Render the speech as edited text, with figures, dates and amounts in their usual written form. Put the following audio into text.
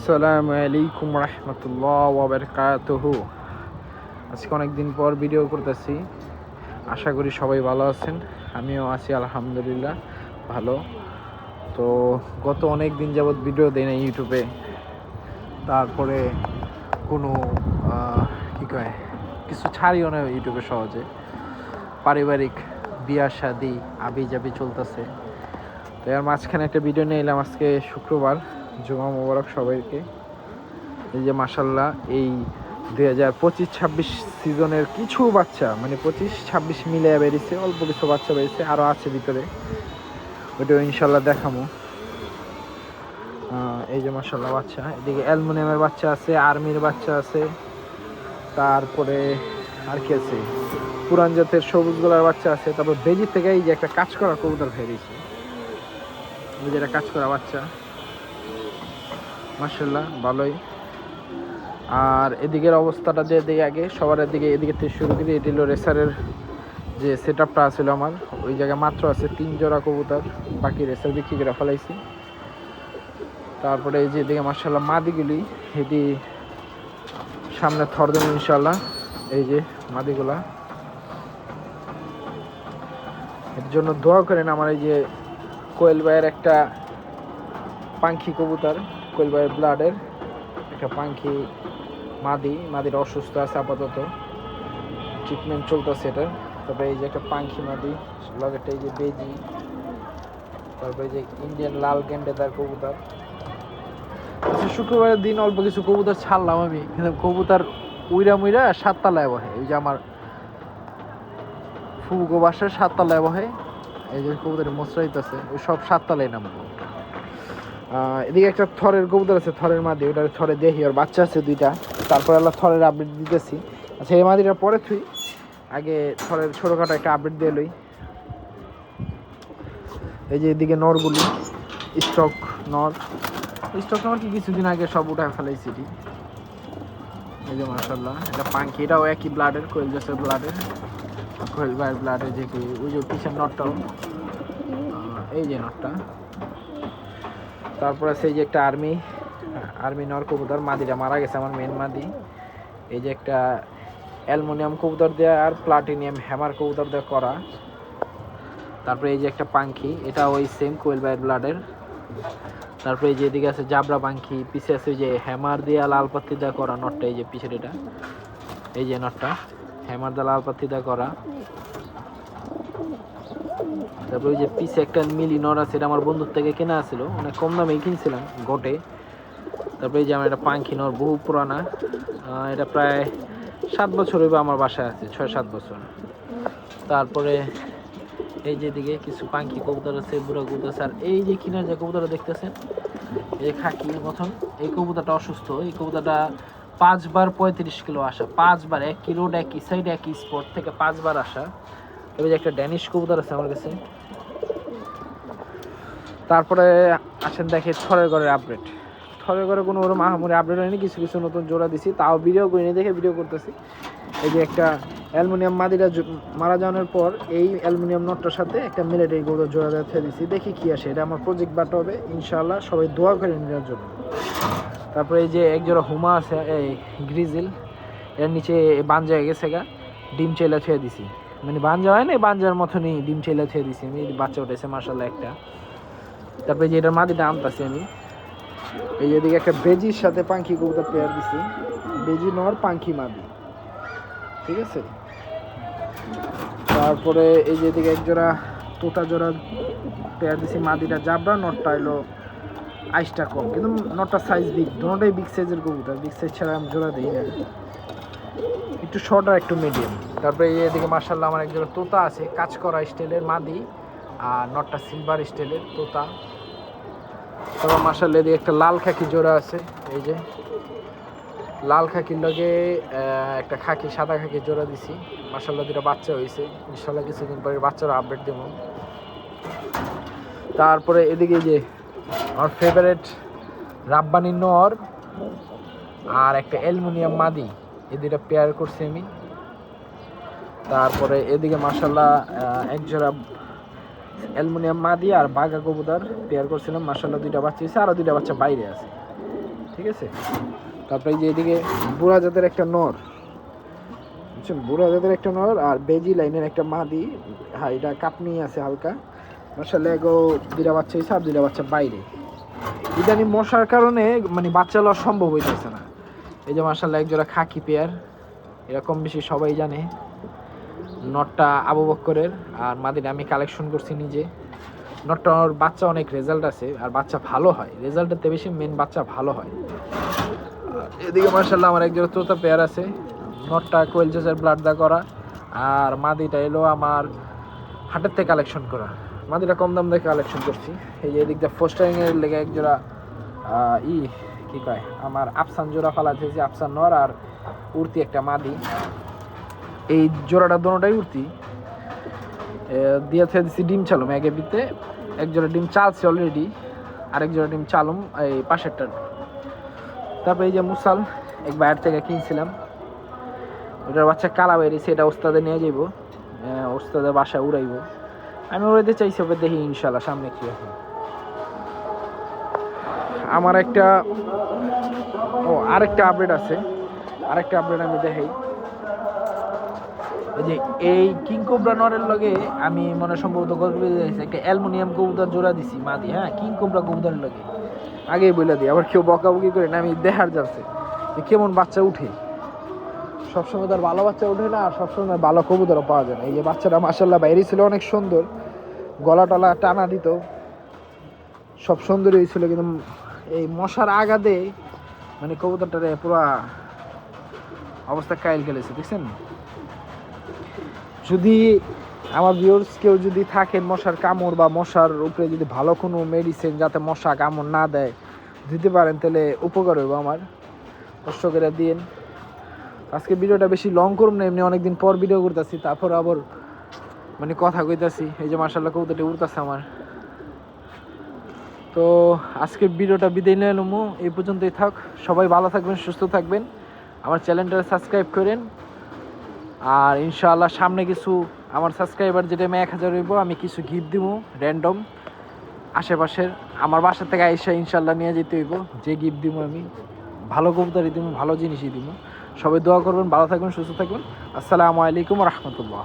আসসালামু আলাইকুম রহমতুল্লাহ ওয়া বারাকাতুহু। আজকে অনেক দিন পর ভিডিও করতেছি, আশা করি সবাই ভালো আছেন। আমিও আছি আলহামদুলিল্লাহ ভালো। তো গত অনেক দিন যাবৎ ভিডিও দেই না ইউটিউবে, তারপরে কোনো কী কয় কিছু ছাড়িও না ইউটিউবে সহজে। পারিবারিক বিয়া শাদি আবি যাবি চলতেছে, তো এর মাঝখানে একটা ভিডিও নিয়ে এলাম। আজকে শুক্রবার, জুমা মোবারক সবাইকে। এই যে মাশাল্লাহ, এই 2025-26 সিজনের কিছু বাচ্চা, মানে 25-26 মিলে বেরিয়েছে, অল্প কিছু বাচ্চা বেরিয়েছে, আরও আছে ভিতরে, ওইটাও ইনশাল্লাহ দেখামো। এই যে মাশাল্লাহ বাচ্চা, এদিকে অ্যালুমিনিয়ামের বাচ্চা আছে, আর্মির বাচ্চা আছে, তারপরে আর কি আছে, পুরান জাতের সবুজ গোলার বাচ্চা আছে, তারপর বেজি থেকে এই যে একটা কাজ করা কবুতর বেরিয়েছে, এই যে একটা কাজ করা বাচ্চা, মাশাল্লাহ ভালোই। আর এদিকের অবস্থাটা দিয়ে দিই আগে, সবার এদিকে থেকে শুরু করি। এটি হলো রেসারের যে সেট আপটা আছিল আমার, ওই জায়গায় মাত্র আছে 3 জোড়া কবুতর, বাকি রেসার বিক্রি করে ফেলাইছি। তারপরে এই যে এদিকে মাশাল্লাহ মাদিগুলি, এটি সামনে থর দেবো ইনশাল্লাহ। এই যে মাদিগুলা, এর জন্য দোয়া করেন। আমার এই যে কোয়েল ভাইয়ের একটা পাখি কবুতর, কোয়েল ভাইয়ের ব্লাডের একটা পাখি মাদিটা অসুস্থ আছে, আপাতত ট্রিটমেন্ট চলতেছে এটার। তারপরে এই যে একটা পাখি মাদি, লগেরটা এই যে বেজি, তারপরে এই যে ইন্ডিয়ান লাল গেন্ডেদার কবুতর। আচ্ছা, শুক্রবারের দিন অল্প কিছু কবুতর ছাড়লাম আমি, কিন্তু কবুতর উইরা মুইরা 7 তলায় বহে। এই যে আমার ফুগো বাসার 7 তলায় বহে, এই যে কবুতরের মশরাইতেছে, ওই সব 7 তলায় নামবো। এদিকে একটা থরের কবুতর আছে, থরের মাদি, ওটার থরে দেখি, ওর বাচ্চা আছে 2টা। তারপর আল্লাহ থরের আপডেট দিতেছি। আচ্ছা, এই মাদিটা পরে থুই, আগে থরের ছোটোখাটো একটা আপডেট দিয়ে লই। এই যে এদিকে নরগুলি, স্টক নর কি কিছুদিন আগে সব উঠায় ফেলাইছি। এই যে মাশাল্লাহ এটা পাখি, এটাও একই ব্লাডের, কোয়েল জসের ব্লাডের, কোয়েল ভাইয়ের ব্লাডের। যে ওই যে পিছনের নটটাও, এই যে নটটা। তারপর আছে এই যে একটা আর্মি নর কবুতর, মাদিটা মারা গেছে আমার মেন মাদি। এই যে একটা অ্যালুমিনিয়াম কবুতর দেওয়া আর প্লাটিনিয়াম হ্যামার কবুতর দেওয়া করা। তারপরে এই যে একটা পাখি, এটা ওই সেম কোয়েল ভাইয়ের ব্লাডের। তারপরে এই যে এদিকে আছে জাবরা পাখি, পিছে আছে যে হ্যামার দিয়ে লাল পাত্তি দেওয়া করা নটটা, এই যে পিছের এটা, এই যে নটটা হ্যামার দিয়ে লাল পাত্তি দেওয়া করা। তারপরে ওই যে পিছে একটা মিলি নর আছে, এটা আমার বন্ধুর থেকে কেনা ছিল, অনেক কম দামে কিনছিলাম গোটে। তারপরে এই যে আমার একটা পাখি নর, বহু পুরানা, এটা প্রায় 7 বছর হইবে আমার বাসায় আছে, 6-7 বছর। তারপরে এই যে দিকে কিছু পাখি কবুতর আছে, বুড়া কবুতর আছে। আর এই যে কিনার যে কবুতরটা দেখতেছেন, এই খাকি মতন, এই কবুতরটা অসুস্থ। এই কবুতরটা 5 বার 35 কিলো আসা, 5 বার 1 কিলো একই সাইড একই স্পট থেকে 5 বার আসা। তবে যে একটা ড্যানিশ কবুতর আছে আমার কাছে। তারপরে আসেন দেখে থরের ঘরের আপডেট। থরের ঘরে কোনো ওরকম আহামরি আপডেট হয়নি, কিছু কিছু নতুন জোড়া দিছি, তাও ভিডিও করিনি, দেখে ভিডিও করতেছি। এই যে একটা অ্যালুমিনিয়াম মাদিটা মারা যাওয়ার পর এই অ্যালুমিনিয়াম নটটার সাথে একটা মিলিটারি কবুতর জোড়া দিয়ে দিছি, দেখি কি আসে। এটা আমার প্রজেক্ট বাট হবে ইনশাআল্লাহ, সবাই দোয়া করে নেওয়ার জন্য। তারপরে এই যে এক জোড়া হুমা আছে, এই গ্রিজিল, এর নিচে বাঞ্জা হয়ে গেছে গা, ডিম চেলা ছুঁয়ে দিছি, মানে বাঞ্জা হয় না, বাঞ্জার মতনই ডিম চেলা ছুঁয়ে দিছি আমি, বাচ্চা উঠেছে মাশাআল্লাহ একটা। তারপরে যে এটার মাদিটা আনতাছি আমি। এই এদিকে একটা বেজির সাথে পাখি কবুতর পেয়ার দিছি, বেজি নর পাখি মাদি, ঠিক আছে। তারপরে এই যে এদিকে এক জোড়া তোতা জোড়া পেয়ার দিছি, মাদিটা জাবরা, নটটা এলো আইসটা কম, কিন্তু নটটা সাইজ বিগ, দুটোটাই বিগ সাইজের কবুতর, বিগ সাইজ ছাড়া আমি জোড়া দিই না, একটু শর্ট আর একটু মিডিয়াম। তারপরে এই এদিকে মাশাআল্লাহ আমার এক জোড়া তোতা আছে, কাজ করা স্টাইলের মাদি, আর নটটা সিলভার স্টাইলের তোতা। তারপর মাশাআল্লাহ এদিকে একটা লাল খাকি জোড়া আছে, এই যে লাল খাকির লগে একটা খাকি সাদা খাকি জোড়া দিছি, মাশাআল্লাহ 2টা বাচ্চা হয়েছে, ইনশাআল্লাহ কিছুদিন পরে বাচ্চারা আপডেট দেবো। তারপরে এদিকে যে আমার ফেভারিট রাব্বানি নর আর একটা অ্যালুমিনিয়াম মাদি, এই 2টা পেয়ার করছি আমি। তারপরে এদিকে মাশাআল্লাহ এক জোড়া অ্যালুমিনিয়াম মাদি আর বাঘা কবুতর পেয়ার করছিলাম, মাশাআল্লাহ 2টা বাচ্চা হয়েছে, আরও 2টা বাচ্চা বাইরে আছে। ঠিক আছে। তারপরে এই যে এদিকে বুড়া জাতের একটা নর, বুঝছেন, বুড়া জাতের একটা নর আর বেজি লাইনের একটা মাদি। হ্যাঁ, এটা কাপনি আছে হালকা, মাশাআল্লাহ। এগো দুইটা বাচ্চা হয়েছে আর দুইটা বাচ্চা বাইরে। ইদানি মশার কারণে মানে বাচ্চা লওয়া সম্ভব হইতেছে না। এই যে মাশাআল্লাহ একজোড়া খাকি পেয়ার, এরকম বেশি সবাই জানে। নটটা আবু বক্করের আর মাদিটা আমি কালেকশন করছি নিজে। নটটার বাচ্চা অনেক রেজাল্ট আছে আর বাচ্চা ভালো হয়, রেজাল্টের থেকে বেশি মেন বাচ্চা ভালো হয়। এদিকে মাশাআল্লাহ আমার একজোড়া তোতা পেয়ার আছে। নটটা কোয়েল জেসের ব্লাড দা করা আর মাদিটা এলো আমার হাটের থেকে কালেকশন করা। মাদিটা কম দাম দেখে কালেকশন করছি। এই যে এদিক দিয়ে ফোস্টারিং এর লেগে একজোড়া কি কয় আমার আফসান জোড়া ফালা দিয়েছি, আফসান নর আর উর্তি একটা মাদি। এই জোড়াটা দোনোটাই উর্তি দিয়ে থেকে দিচ্ছি ডিম চালুম একে বিতে। এক জোড়া ডিম চালছে অলরেডি, আরেক জোড়া ডিম চালুম এই পাশেরটা। তারপরে এই যে মুসাল এক বাইরের থেকে কিনছিলাম, ওটার বাচ্চা কালা বেরিয়েছে, এটা ওস্তাদে নিয়ে যাইব, ওস্তাদের বাসায় উড়াইব। আমি উড়াইতে চাইছি, ওকে দেখি ইনশাল্লাহ সামনে কি হয়। আমার একটা আরেকটা আপডেট আছে, আরেকটা আপডেট আমি দেখাই। এই যে এই কিং কোবরা নরের লগে আমি মনে সম্ভবত একটা অ্যালুমিনিয়াম কবুতর জোড়া দিছি মাদি। হ্যাঁ, কিং কোবরা কবুতরের লগে আগেই বলে দিই, আবার কেউ বকাবকি করে না, আমি দেখার যাচ্ছে যে কেমন বাচ্চা উঠে। সবসময় তার ভালো বাচ্চা উঠে না, আর সবসময় ভালো কবুতরও পাওয়া যায় না। এই যে বাচ্চাটা মাশাআল্লাহ বাইরে ছিল, অনেক সুন্দর, গলা টলা টানা দিত, সব সুন্দর হয়েছিল। কিন্তু এই মশার আঘাতে মানে কবুতরটারে পুরা অবস্থা কাইল গেলেছে, দেখছেন। যদি আমার ভিউয়ার্স কেউ যদি থাকেন মশার কামড় বা মশার উপরে যদি ভালো কোনো মেডিসিন যাতে মশা কামড় না দেয় দিতে পারেন, তাহলে উপকার হইব আমার, কষ্ট করে দিন। আজকে ভিডিওটা বেশি লং করব না, এমনি অনেকদিন পর ভিডিও করতেছি, তারপর আবার মানে কথা কইতাছি। এই যে মাশাআল্লাহ কবুতরটি উড়তেছে আমার। তো আজকের ভিডিওটা বিদায় নিয়ে এলাম, এই পর্যন্তই থাক। সবাই ভালো থাকবেন, সুস্থ থাকবেন, আমার চ্যানেলটা সাবস্ক্রাইব করেন। আর ইনশাআল্লাহ সামনে কিছু আমার সাবস্ক্রাইবার যেটা আমি 1000 হইব, আমি কিছু গিফট দিব র্যান্ডম আশেপাশের, আমার বাসা থেকে আইসা ইনশাআল্লাহ নিয়ে যেতে হইব। যে গিফট দিব আমি ভালো কবুতরই দিব, ভালো জিনিসই দিব। সবাই দোয়া করবেন, ভালো থাকবেন, সুস্থ থাকবেন। আসসালামু আলাইকুম ওয়া রাহমাতুল্লাহ।